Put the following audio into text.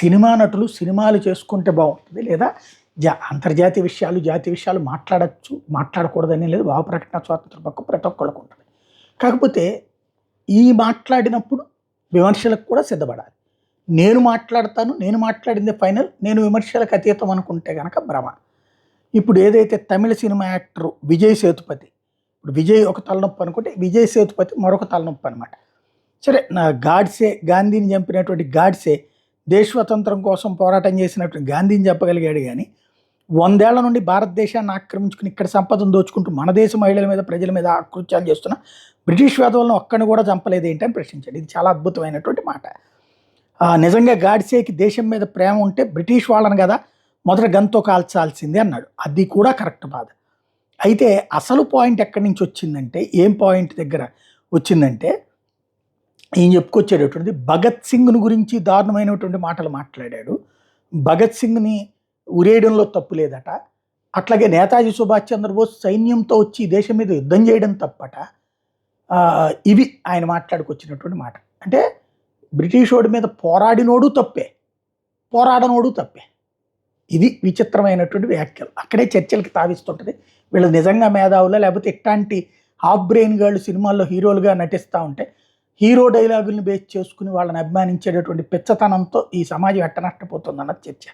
Cinema నటులు సినిమాలు చేసుకుంటే బాగుంటుంది, లేదా అంతర్జాతీయ విషయాలు జాతీయ విషయాలు మాట్లాడచ్చు, మాట్లాడకూడదని లేదు. భావ ప్రకటన స్వాతంత్రం పక్క ప్రతి ఒక్కళ్ళకు ఉంటుంది. కాకపోతే ఈ మాట్లాడినప్పుడు విమర్శలకు కూడా సిద్ధపడాలి. నేను మాట్లాడతాను, నేను మాట్లాడిందే ఫైనల్, నేను విమర్శలకు అతీతం అనుకుంటే కనుక భ్రమ. ఇప్పుడు ఏదైతే తమిళ సినిమా యాక్టర్ విజయ్ సేతుపతి, ఇప్పుడు విజయ్ ఒక తలనొప్పి అనుకుంటే విజయ్ సేతుపతి మరొక తలనొప్పి అనమాట. సరే, నా గాడ్సే, గాంధీని చంపినటువంటి గాడ్సే దేశ స్వతంత్రం కోసం పోరాటం చేసినటువంటి గాంధీని చెప్పగలిగాడు. కానీ 100 ఏళ్ల నుండి భారతదేశాన్ని ఆక్రమించుకుని ఇక్కడ సంపదను దోచుకుంటూ మన దేశ మహిళల మీద ప్రజల మీద ఆకృత్యాలు చేస్తున్న బ్రిటిష్ వేదవులను ఒక్కడిని కూడా చంపలేదు ఏంటని ప్రశ్నించాడు. ఇది చాలా అద్భుతమైనటువంటి మాట. నిజంగా గాడ్సేకి దేశం మీద ప్రేమ ఉంటే బ్రిటిష్ వాళ్ళని కదా మొదట గన్తో కాల్చాల్సిందే అన్నాడు. అది కూడా కరెక్ట్ బాధ. అయితే అసలు పాయింట్ ఎక్కడి నుంచి వచ్చిందంటే, ఏం పాయింట్ దగ్గర వచ్చిందంటే, ఈయన చెప్పుకొచ్చేటటువంటిది భగత్ సింగ్ను గురించి దారుణమైనటువంటి మాటలు మాట్లాడాడు. భగత్ సింగ్ని ఉరేయడంలో తప్పు లేదట. అట్లాగే నేతాజీ సుభాష్ చంద్రబోస్ సైన్యంతో వచ్చి దేశం మీద యుద్ధం చేయడం తప్పట. ఇవి ఆయన మాట్లాడుకొచ్చినటువంటి మాట. అంటే బ్రిటిష్ వాడి మీద పోరాడినోడు తప్పే, పోరాడనోడు తప్పే. ఇది విచిత్రమైనటువంటి వ్యాఖ్యలు. అక్కడే చర్చలకి తావిస్తుంటుంది. వీళ్ళు నిజంగా మేధావులా, లేకపోతే ఇట్లాంటి హాఫ్ బ్రెయిన్ గర్ల్ సినిమాల్లో హీరోలుగా నటిస్తూ ఉంటే హీరో డైలాగుల్ని బేస్ చేసుకుని వాళ్ళని అభిమానించేటటువంటి పిచ్చతనంతో ఈ సమాజం ఎట్ట నష్టపోతుంది అన్నది చర్చ.